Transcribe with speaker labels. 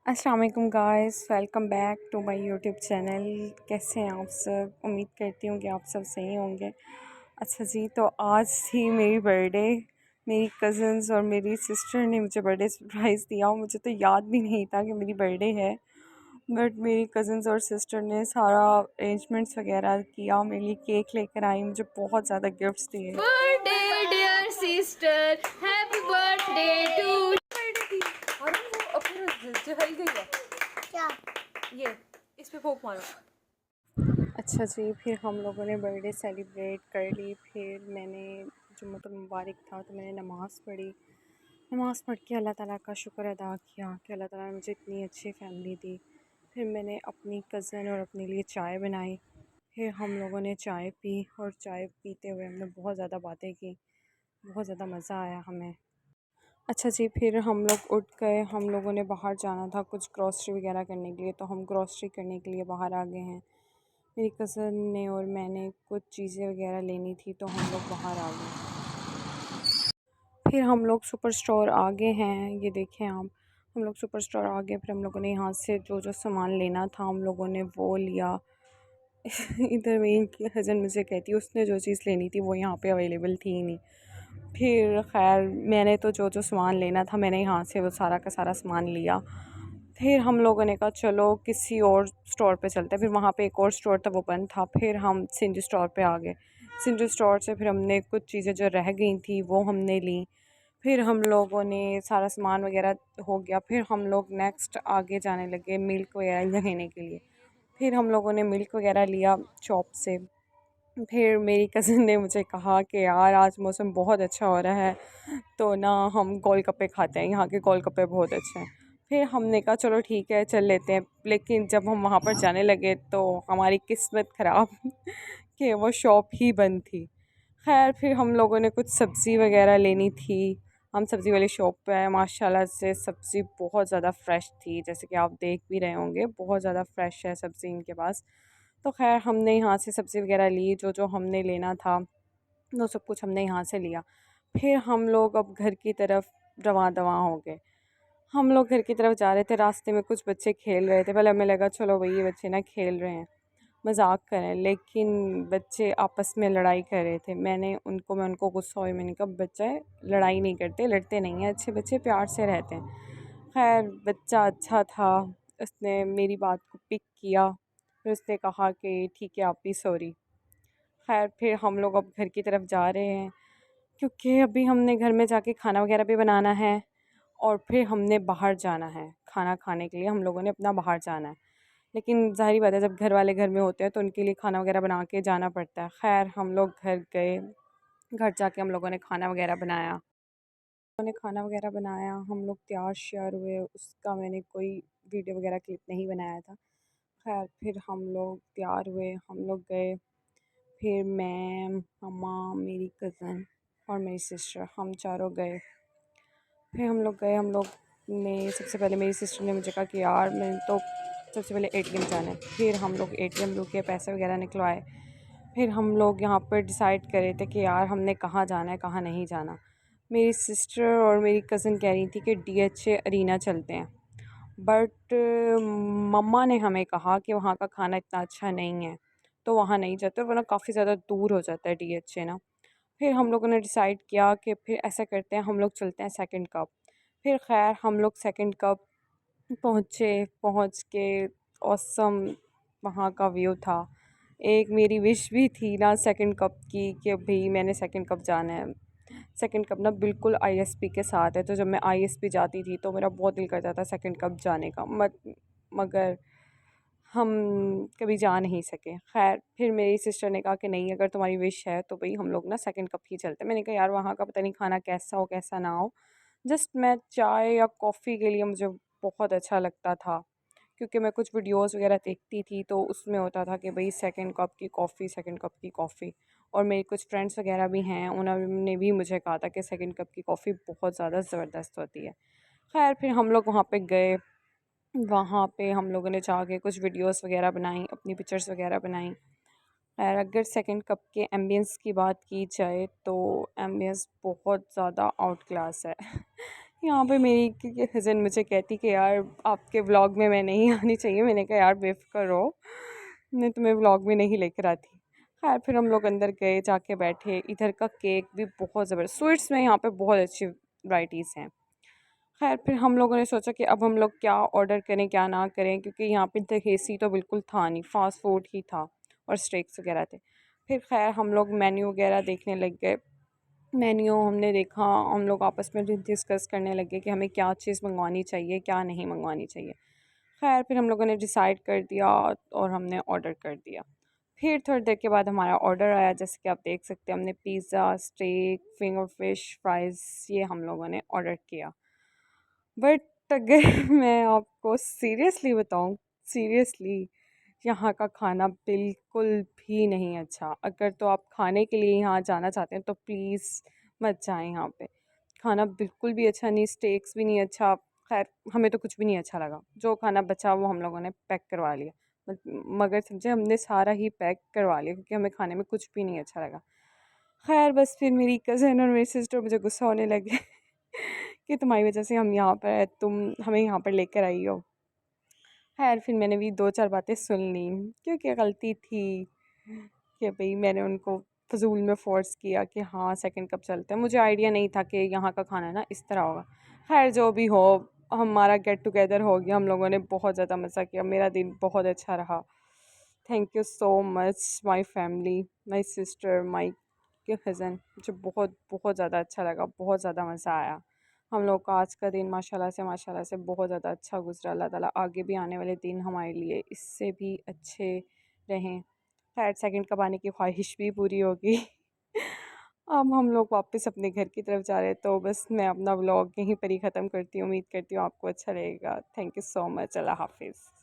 Speaker 1: अस्सलाम वालेकुम guys, welcome back to my YouTube channel. कैसे हैं आप सब? उम्मीद करती हूँ कि आप सब सही होंगे। अच्छा जी, तो आज थी मेरी बर्थडे। मेरी कज़न्स और मेरी सिस्टर ने मुझे बर्थडे सरप्राइज़ दिया और मुझे तो याद भी नहीं था कि मेरी बर्थडे है। बट मेरी कज़न्स और सिस्टर ने सारा अरेंजमेंट्स वगैरह किया, मेरे लिए केक लेकर आई, मुझे बहुत ज़्यादा गिफ्ट्स दिए।
Speaker 2: Birthday dear sister, happy birthday to. और वो अपनी जलाई गई है क्या? ये इस पे फूंक मारो।
Speaker 1: अच्छा जी, फिर हम लोगों ने बर्थडे सेलिब्रेट कर ली। फिर मैंने जुम्मतुल मुबारक था तो मैंने नमाज़ पढ़ी। नमाज़ पढ़ के अल्लाह ताला का शुक्र अदा किया कि अल्लाह ताला ने मुझे इतनी अच्छी फ़ैमिली दी। फिर मैंने अपनी कज़न और अपने लिए चाय बनाई। फिर हम लोगों ने चाय पी और चाय पीते हुए हमने बहुत ज़्यादा बातें की। बहुत ज़्यादा मज़ा आया हमें। अच्छा जी, फिर हम लोग उठ गए। हम लोगों ने बाहर जाना था कुछ ग्रॉसरी वगैरह करने के लिए, तो हम ग्रॉसरी करने के लिए बाहर आ गए हैं। मेरी कज़न ने और मैंने कुछ चीज़ें वगैरह लेनी थी तो हम लोग बाहर आ गए। फिर हम लोग सुपर स्टोर आ गए हैं, ये देखें आप। हम लोग सुपर स्टोर आ गए। फिर हम लोगों ने यहाँ से जो जो सामान लेना था हम लोगों ने वो लिया। इधर मेरी कज़न मुझे कहती है उसने जो चीज़ लेनी थी वो यहाँ पे अवेलेबल थी ही नहीं। फिर खैर मैंने तो जो जो सामान लेना था मैंने यहाँ से वो सारा का सारा सामान लिया। फिर हम लोगों ने कहा चलो किसी और स्टोर पे चलते हैं। फिर वहाँ पे एक और स्टोर था वो बंद था। फिर हम सिंजू स्टोर पे आ गए। सिंजू स्टोर से फिर हमने कुछ चीज़ें जो रह गई थी वो हमने ली। फिर हम लोगों ने सारा सामान वगैरह हो गया। फिर हम लोग नेक्स्ट आगे जाने लगे मिल्क वगैरह लेने के लिए। फिर हम लोगों ने मिल्क वगैरह लिया शॉप से। फिर मेरी कज़न ने मुझे कहा कि यार आज मौसम बहुत अच्छा हो रहा है तो ना हम गोलगप्पे खाते हैं, यहाँ के गोलगप्पे बहुत अच्छे हैं। फिर हमने कहा चलो ठीक है चल लेते हैं। लेकिन जब हम वहाँ पर जाने लगे तो हमारी किस्मत ख़राब कि वो शॉप ही बंद थी। खैर फिर हम लोगों ने कुछ सब्ज़ी वगैरह लेनी थी। हम सब्ज़ी वाली शॉप पे आए। माशाल्लाह से सब्ज़ी बहुत ज़्यादा फ़्रेश थी, जैसे कि आप देख भी रहे होंगे बहुत ज़्यादा फ़्रेश है सब्ज़ी इनके पास। तो खैर हमने यहाँ से सब्ज़ी वगैरह ली, जो जो हमने लेना था वो सब कुछ हमने यहाँ से लिया। फिर हम लोग अब घर की तरफ रवां दवां हो गए। हम लोग घर की तरफ जा रहे थे, रास्ते में कुछ बच्चे खेल रहे थे। पहले हमें लगा चलो भाई ये बच्चे ना खेल रहे हैं, मजाक कर रहे हैं, लेकिन बच्चे आपस में लड़ाई कर रहे थे। मैं उनको गुस्सा हुई, मैंने कहा बच्चे लड़ाई नहीं करते, लड़ते नहीं हैं, अच्छे बच्चे प्यार से रहते हैं। खैर बच्चा अच्छा था, उसने मेरी बात को पिक किया। फिर उसने कहा कि ठीक है आप भी सॉरी। खैर फिर हम लोग अब घर की तरफ जा रहे हैं क्योंकि अभी हमने घर में जाके खाना वगैरह भी बनाना है और फिर हमने बाहर जाना है खाना खाने के लिए। हम लोगों ने अपना बाहर जाना है, लेकिन ज़ाहिर बात है जब घर वाले घर में होते हैं तो उनके लिए खाना वगैरह बना के जाना पड़ता है। खैर हम लोग घर गए। घर जाके हम लोगों ने खाना वगैरह बनाया। उन्होंने खाना वगैरह बनाया, हम लोग तैयार श्यार हुए। उसका मैंने कोई वीडियो वगैरह क्लिप नहीं बनाया था। खैर फिर हम लोग तैयार हुए, हम लोग गए। फिर मैं, मम्मा, मेरी कज़न और मेरी सिस्टर, हम चारों गए। फिर हम लोग गए। हम लोग ने सबसे पहले मेरी सिस्टर ने मुझे कहा कि यार मैंने तो सबसे पहले एटीएम जाना है। फिर हम लोग एटीएम रुके, पैसे वगैरह निकलवाए। फिर हम लोग यहाँ पर डिसाइड कर रहे थे कि यार हमने कहाँ जाना है कहाँ नहीं जाना। मेरी सिस्टर और मेरी कज़न कह रही थी कि डीएचए अरीना चलते हैं, बट मम्मा ने हमें कहा कि वहाँ का खाना इतना अच्छा नहीं है तो वहाँ नहीं जाते, वरना काफ़ी ज़्यादा दूर हो जाता है डीएचए ना। फिर हम लोगों ने डिसाइड किया कि फिर ऐसा करते हैं हम लोग चलते हैं सेकंड कप। फिर खैर हम लोग सेकंड कप पहुँचे। पहुँच के ऑसम वहाँ का व्यू था। एक मेरी विश भी थी ना सेकंड कप की कि भाई मैंने सेकंड कप जाना है। सेकंड कप ना बिल्कुल आईएसपी के साथ है, तो जब मैं आईएसपी जाती थी तो मेरा बहुत दिल करता था सेकंड कप जाने का। मगर हम कभी जा नहीं सके। खैर फिर मेरी सिस्टर ने कहा कि नहीं अगर तुम्हारी विश है तो भाई हम लोग ना सेकंड कप ही चलते हैं। मैंने कहा यार वहाँ का पता नहीं खाना कैसा हो कैसा ना हो, जस्ट मैं चाय या कॉफ़ी के लिए मुझे बहुत अच्छा लगता था, क्योंकि मैं कुछ वीडियोस वगैरह देखती थी तो उसमें होता था कि भाई सेकंड कप की कॉफ़ी, सेकंड कप की कॉफ़ी। और मेरी कुछ फ्रेंड्स वगैरह भी हैं, उन्होंने भी मुझे कहा था कि सेकंड कप की कॉफ़ी बहुत ज़्यादा ज़बरदस्त होती है। खैर फिर हम लोग वहाँ पे गए। वहाँ पे हम लोगों ने जाके कुछ वीडियोस वगैरह बनाई, अपनी पिक्चर्स वगैरह बनाई। और अगर सेकंड कप के एम्बियंस की बात की जाए तो एम्बियंस बहुत ज़्यादा आउट क्लास है। यहाँ पे मेरी कज़न मुझे कहती कि यार आपके व्लॉग में मैं नहीं आनी चाहिए। मैंने कहा यार बेफ़िक्र रहो, मैं तुम्हें व्लॉग में नहीं लेकर आती। खैर फिर हम लोग अंदर गए, जाके बैठे। इधर का केक भी बहुत ज़बरदस्त, स्वीट्स में यहाँ पे बहुत अच्छी वैराइटीज़ हैं। खैर फिर हम लोगों ने सोचा कि अब हम लोग क्या ऑर्डर करें क्या ना करें, क्योंकि यहाँ पे देसी तो बिल्कुल था नहीं, फ़ास्ट फूड ही था और स्टेक्स वगैरह थे। फिर खैर हम लोग मेन्यू वगैरह देखने लग गए। मेन्यू हमने देखा, हम लोग आपस में डिस्कस करने लगे कि हमें क्या चीज़ मंगवानी चाहिए क्या नहीं मंगवानी चाहिए। खैर फिर हम लोगों ने डिसाइड कर दिया और हमने ऑर्डर कर दिया। फिर थोड़ी देर के बाद हमारा ऑर्डर आया, जैसे कि आप देख सकते हैं हमने pizza, steak, finger fish fries ये हम लोगों ने ऑर्डर किया। बट अगर मैं आपको सीरियसली बताऊं, सीरियसली यहाँ का खाना बिल्कुल भी नहीं अच्छा। अगर तो आप खाने के लिए यहाँ जाना चाहते हैं तो प्लीज़ मत जाएं यहाँ पे। खाना बिल्कुल भी अच्छा नहीं, स्टेक्स भी नहीं अच्छा। खैर हमें तो कुछ भी नहीं अच्छा लगा, जो खाना बचा वो हम लोगों ने पैक करवा लिया। मगर समझे हमने सारा ही पैक करवा लिया क्योंकि हमें खाने में कुछ भी नहीं अच्छा लगा। खैर बस फिर मेरी कज़न और मेरी सिस्टर मुझे गुस्सा होने लगे कि तुम्हारी वजह से हम यहाँ पर है, तुम हमें यहाँ पर लेकर आई हो। खैर फिर मैंने भी 2-4 बातें सुन ली, क्योंकि गलती थी कि भई मैंने उनको फ़िज़ूल में फ़ोर्स किया कि हाँ सेकंड कप चलते हैं। मुझे आइडिया नहीं था कि यहाँ का खाना ना इस तरह होगा। खैर जो भी हो, हमारा गेट टुगेदर हो गया, हम लोगों ने बहुत ज़्यादा मज़ा किया, मेरा दिन बहुत अच्छा रहा। Thank you so much my family, my sister, my cousin. मुझे बहुत बहुत ज़्यादा अच्छा लगा, बहुत ज़्यादा मज़ा आया। हम लोग का आज का दिन माशाल्लाह से बहुत ज़्यादा अच्छा गुज़रा। अल्लाह ताला आगे भी आने वाले दिन हमारे लिए इससे भी अच्छे रहें। खैर सेकंड कब आने की ख्वाहिश भी पूरी होगी। अब हम लोग वापस अपने घर की तरफ जा रहे हैं, तो बस मैं अपना व्लॉग यहीं पर ही ख़त्म करती हूँ। उम्मीद करती हूँ आपको अच्छा लगेगा। Thank you so much. अल्लाह हाफ़िज़।